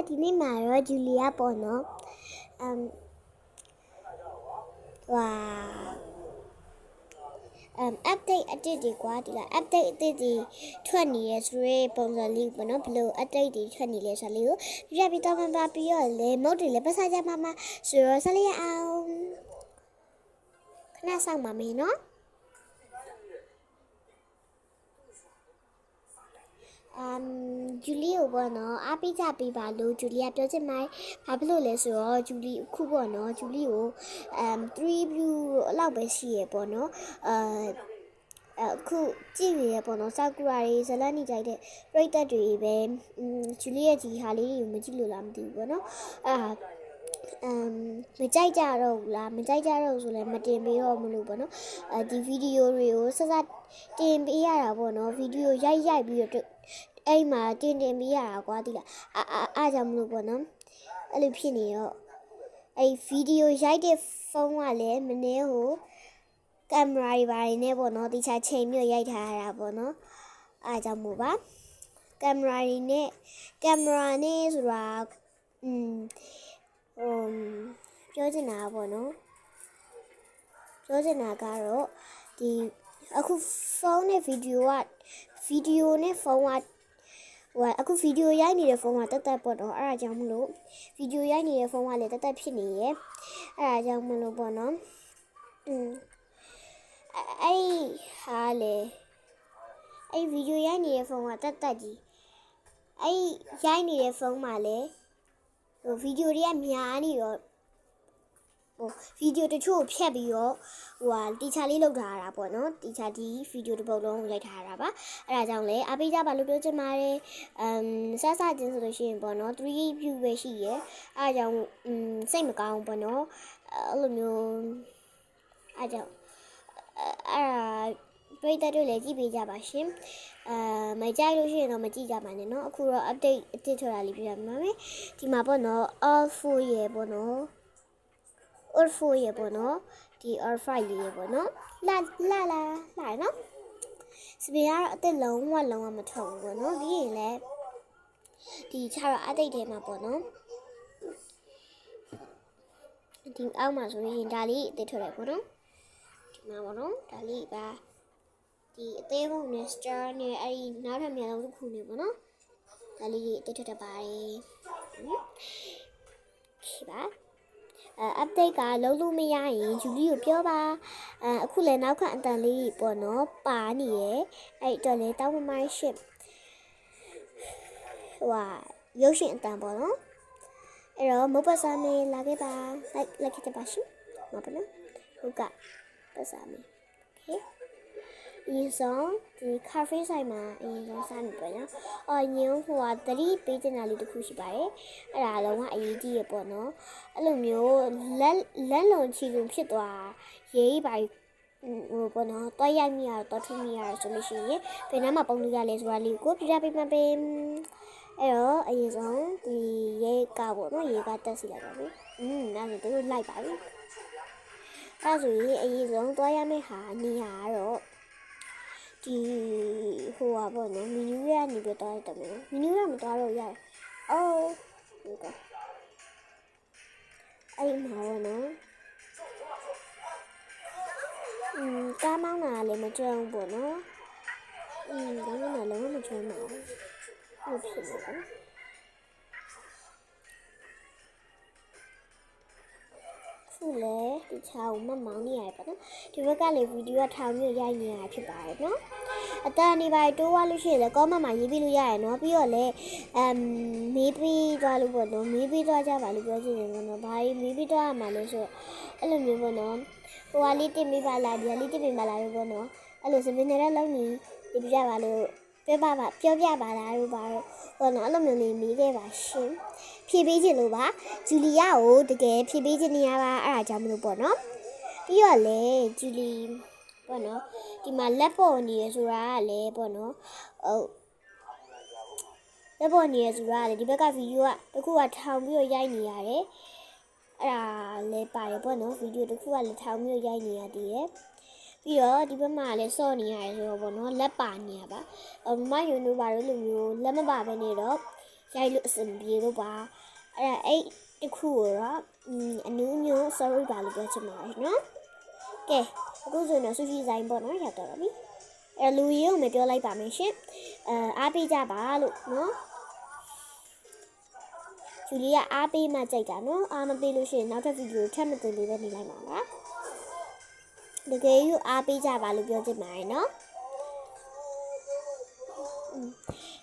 ဒီနေ့မှာတော့ဂျူလီယာပေါ့နော်update အတစ်တွေကွာဒီလား update အတစ်တွေထွက်နေရဆိုရဲပုံစံလေးပေါ့နော်ဘလို့ update တွေထွက်နေလဲဆိုလေးကိုပြပြတော့မှပါပြီးတော့လေမုတ်တွေလည်းပတ်စားကြမှာဆိုတော့ဆက်လိုက်အောင်ခဏဆောင်ပါမယ်နော်ဂျူလီကိုပေါ့နော်အားပေးကြပေးပါလို့ဂျူလီကပြောချင်တယ်ဘာဖြစ်လို့လဲဆိုတော့ဂျူလီအခုပေါ့နော်ဂျူလီကို3 view လောက်ပဲရှိရပေါ့နော်အခုကြည့်နေရပေါ့နော်ဆောက်ကူရာတွေဇလန်နေကြိုက်တဲ့ပြိတ္တတွေပဲဂျူလီရဲ့ဒီဟာလေးတွေကိုမကြည့်လို့လားမသိဘူးပေါ့နော်မကြိုက်ကြတော့ဘူးလားမကြိုက်ကြတော့ဆိုလည်းမတင်ပေးတော့မလို့ပေါ့နော်ဒီဗီဒီယိုတွေကိုစစတင်ပေးရတာပေါ့နော်ဗီဒီယိုရိုက်ပြီးတော့အဲ့မှာတင်ပေးရတာကွာဒီလားအားကြောင့်မလို့ပေါ့နော်အဲ့လိုဖြစ်နေတော့အဲ့ဗီဒီယိုရိုက်တဲ့ဖုန်းကလည်းမနေဟိုကင်မရာတွေပါနေပေါ့နော်ဒီချာချိန်မြှရိုက်ထားရတာပေါ့နော်အားကြောင့်မို့ပါကင်မရာနဲ့ဆိုတာပြောချင်တာပေါ့နော်ပြောချင်တာကတော့ဒီအခုဖုန်းနဲ့ဗီဒီယိုနဲ့ဖုန်းကအခုဗီဒီယိုရိုက်နေတဲ့ဖုန်းကတက်ပေါ့နော်အဲ့ဒါကြောင့်မလို့ဗီဒီယိုရိုက်နေတဲ့ဖုန်းကလည်းတက်ဖြစ်နေရဲ့အဲ့ဒါကြောင့်မလို့ပေါ့နော်အဲ့ဟာလေအဲ့ဗီဒီယိုရိုက်နေတဲ့ဖုန်းကတက်ကြီးအဲ့ရိုက်နေတဲ့ဖုန်းမှာလေဗီဒီယိုတွေကများနေတော့ဗီဒီယိုတချို့ဖြတ်ပြီးတော့တီချာလေးလောက်ထားတာပေါ့နော်တီချာဒီဗီဒီယိုတစ်ပုဒ်လုံးရိုက်ထားတာပါအဲ့ဒါကြောင့်လေအားပေးကြပါလို့ပြောချင်ပါတယ်စချင်းဆိုလို့ရှိရင်ပေါ့နော်3 view ပဲရှိရယ်အဲ့ဒါကြောင့်စိတ်မကောင်းပေါ့နော်အဲ့လိုမျိုးအဲ့ကြောင့်အဲ့ဒါပြိတ္တတွေလည်းကြည့်ပေးကြပါရှင်မကြိုက်လို့ရှိရင်တော့မကြည့်ကြပါနဲ့เนาะအခုတော့ update အစ်ထွက်တာလေးပြရမှာမယ်ဒီမှာပေါ့နော် all 4ရေပေါ့နော် all 4ရေပေါ့နော်ဒီ all 5ရေပေါ့နော်လာနော်စပင်ကတော့အစ်လုံးဝမထုတ်ဘူးပေါ့နော်ပြီးရင်လည်းဒီခြားတော့ update ထဲမှာပေါ့နော်ဒီအောက်မှာဆိုရင်ဒါလေးအစ်ထွက်လိုက်ပေါ့နော်ဒီမှာပေါ့နော်ဒါလေးပါဒီအသေးပုံနဲ့ star နဲ့အဲ့ဒီနောက်ထပ်မြန်လုံးတစ်ခုနဲ့ပေါ့နော်ဒါလေးတိတ်ထက်ပါတယ်ခေပါupdate ကလုံးလို့မရရင်ဂျူလီကိုပြောပါအခုလည်းနောက်ခံအတန်လေးပေါ့နော်ပါနေရယ်အဲ့တော့လေတောင်းမရှစ်ရုပ်ရှင်အတန်ပေါ့နော်အဲ့တော့မပတ်စားမေးလာခဲ့ပါလိုက်ခဲ့ပါရှင်မပေါ့နော်ဟုတ်ကပတ်စားမေးโอเคဒီဆောင်ဒီကာဖေးဆိုင်မှာအရင်ဆုံးစမ်းပြီပေါ့နော်ညင်းသတိပေးချင်တာလေးတစ်ခုရှိပါတယ်အဲ့ဒါလုံးဝအရေးကြီးရပေါ့နော်အဲ့လိုမျိုးလက်လုံချီလုံဖြစ်သွားရေးပါပေါ့နော်တွားရိုက်မိရတော့ထူမိရဆိုလို့ရှိရင်ဘယ်နှမှာပုံလို့ရလဲဆိုတာလေးကိုပြပြပေးမှပေးအဲ့တော့အရင်ဆုံးဒီရေကပေါ့နော်ရေကတက်စီလိုက်ပါပြီနောက်ဆိုတို့လိုက်ပါပြီအဲ့ဆိုရင်အရင်ဆုံးတွားရမယ့်ဟာနေရာတော့ဒီပေါ့နော်မီနူးရနေပြတော့တယ်မယ်မီနူးရမသွားတော့ရတယ်ဟုတ်ကဲ့အဲ့မှာပေါ့နော်ကားမောင်းတာလည်းမကြုံဘူးပေါ့နော်ကားမောင်းတာလည်းမကြုံပါဘူးဟုတ်ဖြစ်နေတယ်ခုလေဒီချာကိုမောင်းနေရတယ်ပေါ့နော်ဒီဘက်ကလေဗီဒီယိုကထောင်ပြီးရိုက်နေရတာဖြစ်ပါတယ်နော်အတန်နေပါတိုးသွားလို့ရှိရင်လည်း comment မှာရေးပြလို့ရရနော်ပြီးတော့လည်းမေးပြီးသွားလို့ပေါ့နော်မေးပြီးသွားကြပါလို့ပြောချင်တယ်ပေါ့နော်ဘာကြီးမေးပြီးသွားရမှာလဲဆိုတော့အဲ့လိုမျိုးပေါ့နော်လေးတင်ပေးပါလားဒီလေးတင်ပေးပါလားလို့ပေါ့နော်အဲ့လိုစပင်းနေတဲ့လုံးကြီးဒီပြပါလို့ပြောပြပါလားလို့ပါတော့ပေါ့နော်အဲ့လိုမျိုးလေးမေးခဲ့ပါရှင်ဖြည့်ပေးခြင်းလို့ပါဂျူလီယာကိုတကယ်ဖြည့်ပေးခြင်းနေရပါအဲ့ဒါကြောင့်မလို့ပေါ့နော်ပြီးတော့လေဂျူလီပေါ့နော်ဒီမှာလက်ပေါ်နေရဆိုတာကလည်းပေါ့နော်လက်ပေါ်နေရဆိုတာကလည်းဒီဘက်ကဗီဒီယိုကတခုကထောင်ပြီးရိုက်နေရတယ်အဲ့ဒါလည်းပါတယ်ပေါ့နော်ဗီဒီယိုတခုကလည်းထောင်ပြီးရိုက်နေရတည်ရပြီးတော့ဒီဘက်မှာလည်းစော့နေရတယ်ဆိုတော့ပေါ့နော်လက်ပါနေရပါမမယူလို့ပါလို့လိုမျိုးလက်မပါပဲနေတော့ဇ ရိုက်လို့အဆင်ပြေလို့ပါအဲ့တခုကိုတော့အနူးမျိုး sorry ပါလို့ပြောချင်ပါတယ်နော်ကဲအခုဆိုရင်ဆူရှီဆိုင်ပေါ့နော်ရောက်တော့ပါပြီလူကြီးကိုမပြောလိုက်ပါမယ်ရှင်အားပေးကြပါလို့နော်ဂျူလီကအားပေးမှကြိုက်တာနော်အားမပေးလို့ရှိရင်နောက်ထပ်ဗီဒီယိုထပ်မတင်လေးပဲနေလိုက်ပါလားတကယ်ယူအားပေးကြပါလို့ပြောချင်ပါတယ်နော်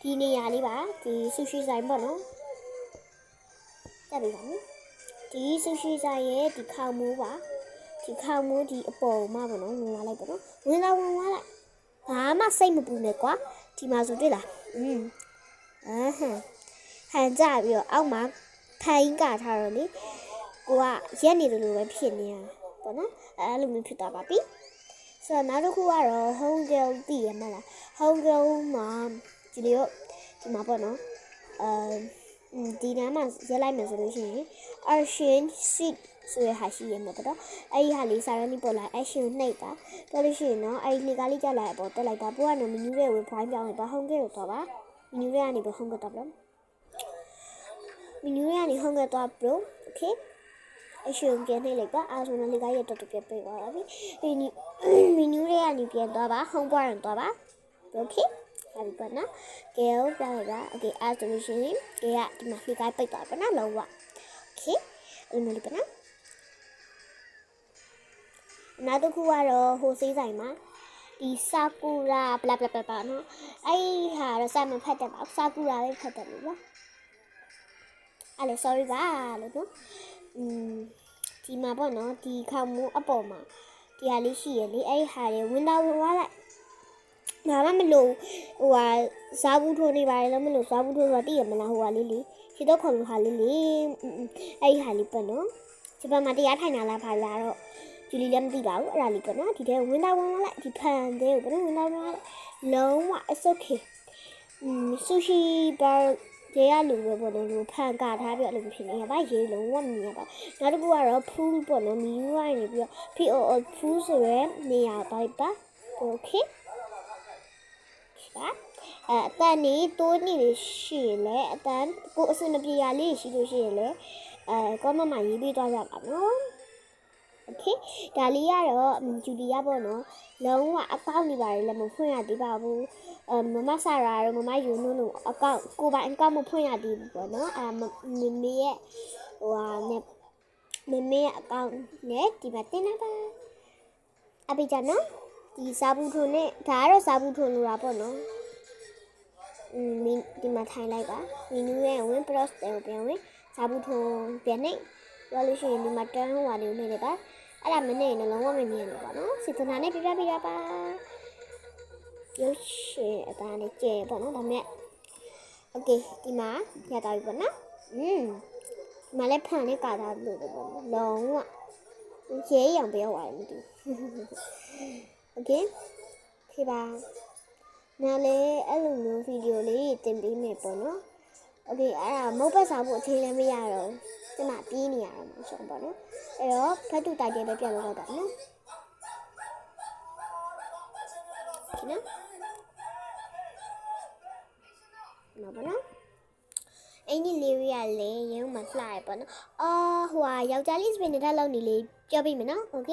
ဒီနေရာလေးပါဒီဆူရှီဆိုင်ပေါ့နော်တက်ပြီပါနော်ဒီဆူရှီဆိုင်ရဲ့ဒီခေါင်မိုးပါဒီခေါင်မိုးဒီအပေါ်မှာပေါ့နော်ဝင်လာလိုက်ပေါ့နော်ဝင်လာလိုက်ဘာမှစိတ်မပူနဲ့ကွာဒီမှာဆိုတွေ့လားဟန်ကြပြီးတော့အောက်မှာထိုင်ကထားတော့လေကိုကရက်နေတယ်လို့ပဲဖြစ်နေရပေါ့နော်အဲ့လိုမျိုးဖြစ်သွားပါပြီဆိုတော့နောက်တစ်ခုကတော့ home girl တည်ရမလား home girl မှာဒီလိုဒီမှာပေါ့နော်ဒီနားမှာရက်လိုက်မယ်ဆိုလို့ရှိရင် Asian Sweet ဆိုရဟာရှိရမှာပေါ့နော်အဲ့ဒီဟာလေးစာရင်းလေးပေါ်လာ Asian နှိပ်တာပြောလို့ရှိရင်နော်အဲ့ဒီလေကားလေးကြောက်လာအပေါ်တက်လိုက်တာပို့ကတော့မီနူးရဲ့ဝေဖိုင်းပြောင်းလိုက်ပါ home girl ကိုတော့ပါမီနူးရဲ့ကနေပြီး home girl တော့ပါမီနူးရဲ့ကနေ home girl တော့ bro okay အရှင်ပြန်နေလိုက်ပါအားဆုံးလေးကရတော့ပြပေးသွားပါပြီဒီမီနူးရဲ့ကနေပြန်သွားပါ home bar တော့ပါ okay ဟာဒီပေါ့နော်ကဲပြောလိုက်ပါ okay အားဆိုလို့ရှိရင်ကဲကဒီမှာလေးကပိတ်သွားပါနော်လုံးဝ okay အဲ့လိုမျိုးပေါ့နော်နောက်တစ်ခုကတော့ဟိုစေးဆိုင်မှာဒီဆာကူရာဘလာဘလာဘလာနော်အဲ့ဟာတော့စာမဖတ်တတ်ပါဆာကူရာပဲဖတ်တတ်လို့ပါအဲ့လေ sorry ပါလို့နော်ဒီမှာပေါ့နော်ဒီခေါင်းမိုးအပေါ်မှာဒီဟာလေးရှိရလေအဲ့ဟာလေးဝင်လာဝင်သွားလိုက်ဘာမှမလို့ဟိုဟာဇာဘူးထိုးနေပါလေမလို့ဇာဘူးထိုးတော့တည်ရမလားဟိုဟာလေးလေခြေတော့ခေါ်လို့ဟာလေးလေအဲ့ဟာလေးပေါ့နော်ဒီဘက်မှာတရားထိုင်တာလားဘာလားတော့ဂျူလီလည်းမသိပါဘူးအဲ့ဒါလေးပေါ့နော်ဒီထဲဝင်လာဝင်လိုက်ဒီဖန်တဲ့ကိုပေါ့နော်ဝင်လာဝင်လိုက်လုံးဝ it's okay sushi bar ရေရလူပဲပေါ့နော်လူဖန်ကထားပြီးအဲ့လိုဖြစ်နေရပါရေလုံးဝမမြင်ပါနောက်တစ်ခုကတော့ pool ပေါ့နော်မီယူကနေပြီးတော့ POO pool ဆိုရဲနေရာတိုင်းပါ okay အတန်နေတိုးနေရှိရင်လည်းအတန်ကိုအစမပြေရလေးရှိလို့ရှိရင်လည်းကောမမရေးပေးသွားကြပါနော်โอเคဒါလေးကတော့ဂျူလီယာပေါ့နော်လုံးဝအကောင့်နေပါတယ်လည်းမဖွင့်ရသေးပါဘူးမမဆာရာတို့မမယူနုတို့အကောင့်ကိုပိုင်အကောင့်မဖွင့်ရသေးဘူးပေါ့နော်မမေရဲ့ဟိုဟာနဲ့မမေရဲ့အကောင့်နဲ့ဒီမှာတင်တာပါအပိကြနော်ဒီစာဘူးထုံနဲ့ဒါကတော့စာဘူးထုံလို့တာပေါ့နော်ဒီမှာထိုင်လိုက်ပါမီနူးရဲ့ဝင် plus တဲ့ကိုပြန်ဝင်စာဘူးထုံပြန်နေပြောလို့ရှိရင်ဒီမှာတန်းဟိုဟာနေနေတယ်ပါအဲ့ဒါမနေနဲ့လုံးဝမမြင်ဘူးပေါ့နော်စေတနာနဲ့ပြပြပါရုပ်ရှင်အသားလေးကျဲပေါ့နော်ဒါမဲ့โอเคဒီမှာရတာပြီပေါ့နော်ဒီမှာလည်းဖန်လေးကာထားလို့ပေါ့လုံးဝရဲရောင်ပြောသွားတယ်မသိဘူးโอเคခေပါနားလေအဲ့လိုမျိုးဗီဒီယိုလေးတင်ပေးမယ်ပေါ့နော်โอเคအဲ့ဒါမုတ်ပတ်ဆောင်ဖို့အချိန်လည်းမရတော့ဒီမှာပြေးနေရတော့မှာဆိုပေါ့နော်အဲ့တော့ဖတ်တူတိုက်တယ်ပဲပြန်လို့တော့နော်ဒီနော်နော်ပေါ့နော်အင်းကြီးလေးရလေရုံးမှာလှရပေါ့နော်ဟိုဟာယောက်ျားလေးစပင်နဲ့လောက်နေလေပြောပြမယ်နော်โอเค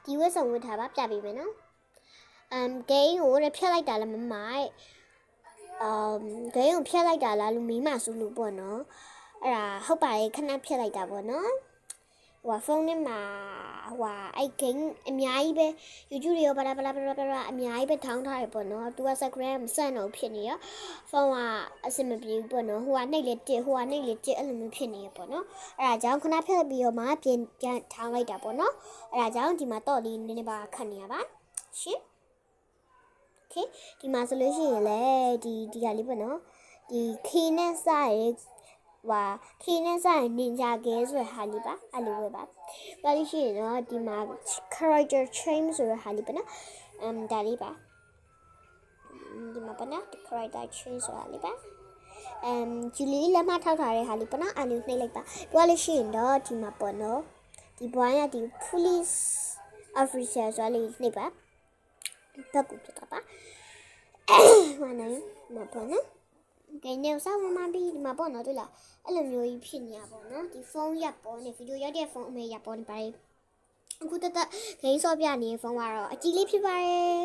ဒီဝက်ဆောင်ဝတ်ထားပါပြပေးမယ်နော်ဂိမ်းကိုဖြတ်လိုက်တာလည်းမမိုက်ဂိမ်းကိုဖြတ်လိုက်တာလားလူမီးမဆူလို့ပေါ့နော်အဲ့ဒါဟုတ်ပါရဲ့ခဏဖြတ်လိုက်တာပေါ့နော်ဟိုဖုန်းနဲ့မှာဟိုအဲ့ဂိမ်းအများကြီးပဲ YouTube တွေရောဘာလာအများကြီးပဲထောင်းထားရပေါ့နော်သူက Instagram စန့်တော့ဖြစ်နေရဖုန်းကအဆင်မပြေဘူးပေါ့နော်ဟိုကနှိပ်လေတစ်ဟိုကနှိပ်လေတစ်အဲ့လိုမျိုးဖြစ်နေရပေါ့နော်အဲ့ဒါကြောင့်ခဏဖြတ်ပြီးတော့မှပြန်ထောင်းလိုက်တာပေါ့နော်အဲ့ဒါကြောင့်ဒီမှာတော့လေးနည်းနည်းပါခတ်နေရပါရှင်okay ဒီမှာဆိုလို့ရှိရင်လည်းဒီဟာလေးပေါ့နော်ဒီခင်းနဲ့စားရဲခင်းနဲ့စားရင်နင်ဂျာကဲဆိုတဲ့ဟာလေးပါအဲ့လိုပဲပါဘာလို့ရှိရင်တော့ဒီမှာ character change ဆိုတဲ့ဟာလေးပေါ့နော်ဒါလေးပါဒီမှာပေါ့နော် character change ဆိုတာလေးပါဂျူလီလက်မထောက်ထားတဲ့ဟာလေးပေါ့နော်အဲ့လိုနှိပ်လိုက်ပါဘာလို့ရှိရင်တော့ဒီမှာပေါ့နော်ဒီဘွားရဒီ police officer ဆိုတာလေးနှိပ်ပါဘက်ကိုပြတာပါဟိုနိုင်မပေါ်နော် ကဲနေစာမမပြီးဒီမှာပေါ့နော်တွေ့လားအဲ့လိုမျိုးကြီးဖြစ်နေတာပေါ့နော်ဒီဖုန်းရပ်ပေါ်နေဗီဒီယိုရောက်တဲ့ဖုန်းအမေရပ်ပေါ်နေပါတယ်အခုတက်ဂိမ်းဆော့ပြနေတဲ့ဖုန်းကတော့အကြီးလေးဖြစ်ပါတယ်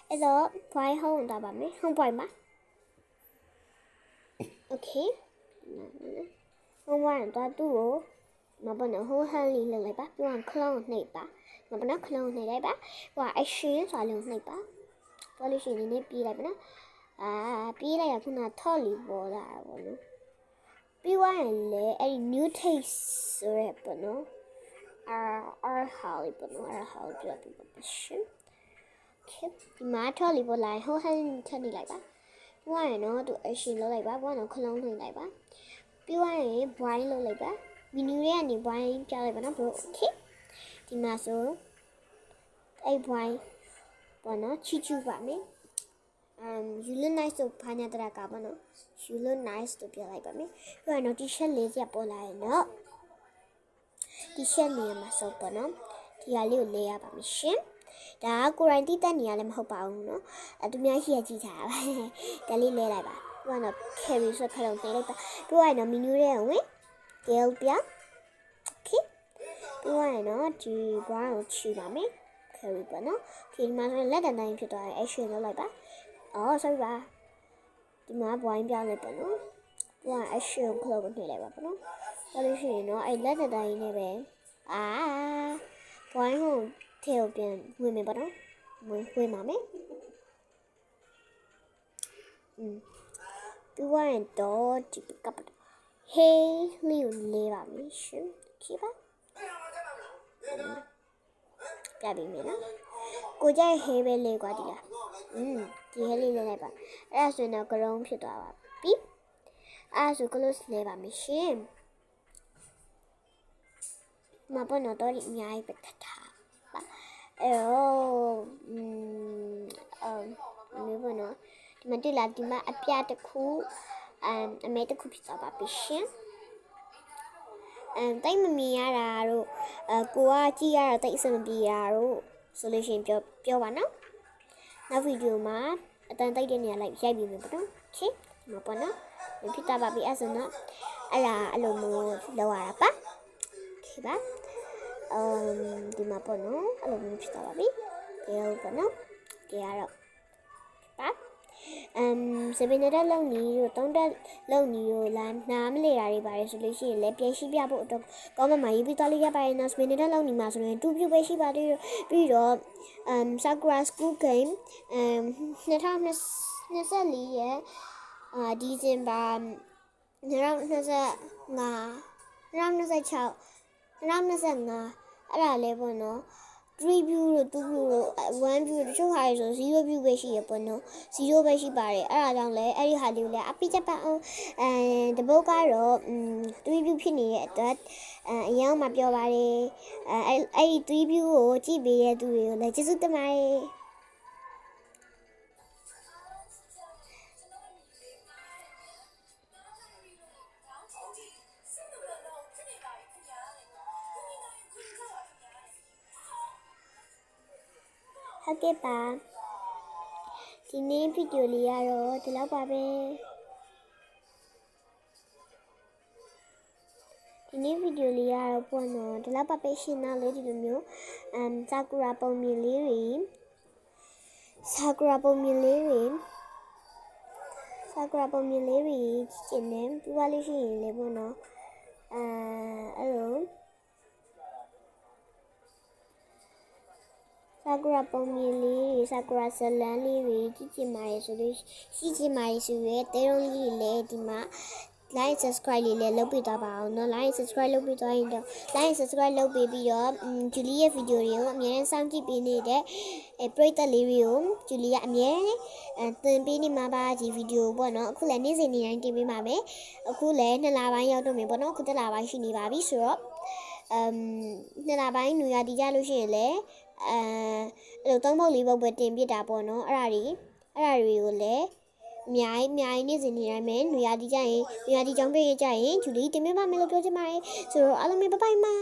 အဲ့တော့ point home တာပါမယ် home point ပါ okay ဟိုမှာတော့သူ့ကိုမပေါ်နော်ဟိုဟန်လေးလုပ်လိုက်ပါပြီးတော့ clone နှိပ်ပါမပေါ်နော် clone နှိပ်လိုက်ပါဟို action ဆိုတာလုံးနှိပ်ပါပေါ်လို့ရှိရင်နည်းပြေးလိုက်ပါနော်ပြေးလိုက်ရခုနထော့လီပေါ်လာတာပေါ့နော်ပြီးသွားရင်လေအဲ့ဒီ new taste ဆိုရဲပေါ့နော်Hollyပေါ့နော်Holly ပြပြပါရှင် okay ဒီမှာထော့လီပေါ်လာဟိုဟန်ထပ်နေလိုက်ပါပြီးသွားရင်တော့သူ action လုပ်လိုက်ပါပြီးတော့ clone နှိပ်လိုက်ပါပြီးသွားရင် blind လုပ်လိုက်ပါ menu ရဲ့ကနေ blind ပြလိုက်ပါနော် bro okay ဒီမှာဆိုအဲ့ blind ပေါ့နော်ချီချူပါမယ်you look nice ဆိုဖာညာတရကပါနော် you look nice ဆိုပြလိုက်ပါမယ်ပြီးတော့ t-shirt လေးစပေါ်လာရင်တော့ t-shirt လေးမှာစောပေါ့နော်ဒီဟာလေးကိုလဲရပါမယ်ရှင်ဒါကကိုရိုင်းတီးတက်နေရလည်းမဟုတ်ပါဘူးနော်သူများရှိရကြည့်ထားပါဒါလေးလဲလိုက်ပါပြီးတော့ carry ဆိုခလုံးပေးလိုက်ပါပြီးတော့ menu ရဲ့ဝင် scale ပြ okay ပြီးတော့ဒီ brown ကိုချီပါမယ် carry ပေါ့နော်ဒီမှာဆိုလက်တန်တိုင်းဖြစ်သွားရင် action လုပ်လိုက်ပါsorry ပါဒီမှာ blind ပြလိုက်ပါနော်ပြီးတော့ action ကို close နှိပ်လိုက်ပါပေါ့နော်ဒါလို့ရှိရင်တော့အဲ့လက်တန်တိုင်းနဲ့ပဲ blind ကိုထဲကိုပြန်ဝင်မယ်ပေါ့နော်ဝင်ပါမယ်ပြီးတော့ဒီကပ်hey လေးကိုလေးပါမယ်ရှင်ခေပါပြပြီမယ်နော်ကိုကြိုက် hey ပဲလေးกว่าဒီလားဒီ hey လေးလေးလိုက်ပါအဲ့ဒါဆိုရင်တော့ ground ဖြစ်သွားပါပြီအဲ့ဒါဆို close လေးပါမယ်ရှင်မပေါ်တော့ဒီအများကြီးပဲခတ်ထားပါအဲ့တော့မေပေါ်နော်ဒီမှာတွေ့လားဒီမှာအပြတစ်ခုအမဲတစ်ခုဖြစ်သွားပါပြီရှင်တိတ်မမြင်ရတာတို့ကိုကကြည့်ရတာတိတ်အဆင်မပြေတာတို့ဆိုလို့ရှိရင်ပြောပါနော်နောက်ဗီဒီယိုမှာအတန်တိတ်တဲ့နေရာလိုက်ရိုက်ပြီးမယ်ပေါ့နော်โอเคဒီမှာပေါ့နော်ဖြစ်တာပါပြီအဲ့ဆိုတော့အဲ့လိုမျိုးလောက်ရတာပါโอเคပါဒီမှာပေါ့နော်အဲ့လိုမျိုးဖြစ်တာပါပြီကဲပေါ့နော်ကဲရတော့ပါ7တက်လောက်နီးတို့3တက်လောက်နီးတို့လာနားမလေတာတွေပါတယ်ဆိုလို့ရှိရင်လည်းပြန်ရှိပြဖို့အတွက်ကောင်းမှရေးပြီးသွားလိုက်ရပါတယ်နော်7တက်လောက်နီးမှာဆိုရင်2ပြုတ်ပဲရှိပါတယ်ပြီးတော့ Sakura School Game 2024ရဲ့ဒီဇင်ဘာ2025 2026 2025အဲ့ဒါလည်းပေါ့နော်3 view တို့2 view တို့1 view တချို့ဟာတွေဆို0 view ပဲရှိရပေါ့နော်0ပဲရှိပါတယ်အဲ့ဒါကြောင့်လည်းအဲ့ဒီဟာလေးကိုလည်းအပိချက်ပအောင်တပုတ်ကတော့3 view ဖြစ်နေတဲ့အတွက်အရင်မှပြောပါတယ်အဲ့ဒီ3 view ကိုကြည့်ပေးတဲ့သူတွေကိုလည်းကျေးဇူးတင်ပါတယ်ဟုတ်ကဲ့ပါဒီနေ့ဗီဒီယိုလေးကတော့ဒီလောက်ပါပဲဒီနေ့ဗီဒီယိုလေးကတော့ပေါ့နော်ဒီလောက်ပါပဲရှင်နာလေးဒီလိုမျိုးဆာကူရာပုံမြင်လေးတွေဆာကူရာပုံမြင်လေးတွေကျင်းနေပြပါလို့ရှိရင်လေပေါ့နော်အဲ့လိုSakura ပုံမြင်လေး Sakura ဇလန်းလေးတွေကြည့်ချင်ပါတယ်ဆိုလို့ရှိချင်ပါတယ်ဆိုရဲတဲရုံးလေးလည်းဒီမှာ like subscribe လေးလည်းလုပ်ပေးသွားပါအောင်နော် like subscribe လုပ်ပေးသွားရင်တော့ like subscribe လုပ်ပေးပြီးတော့ဂျူလီရဲ့ဗီဒီယိုတွေကိုအများနဲ့စောင့်ကြည့်ပေးနေတဲ့ပရိသတ်လေးတွေကိုဂျူလီကအများသင်ပေးနေမှာပါဒီဗီဒီယိုပေါ့နော်အခုလည်းနေ့စဉ်နေ့တိုင်းတင်ပေးပါမယ်အခုလည်း2လပိုင်းရောက်တော့မယ်ပေါ့နော်အခု1လပိုင်းရှိနေပါပြီဆိုတော့2လပိုင်းနွေရာသီကြလို့ရှိရင်လည်းအဲ့လို3ပုတ်4ပုတ်ပဲတင်ပြတာပေါ့နော်အဲ့ဒါတွေကိုလည်းအများကြီးနေ့စဉ်နေတိုင်းပဲနွေရာသီကြရင်နွေရာသီကြောင်းပြည့်ကြရင်ဂျူလီတင်ပြပါမယ်လို့ပြောချင်ပါတယ်ဆိုတော့အားလုံးပဲဘိုင်ဘိုင်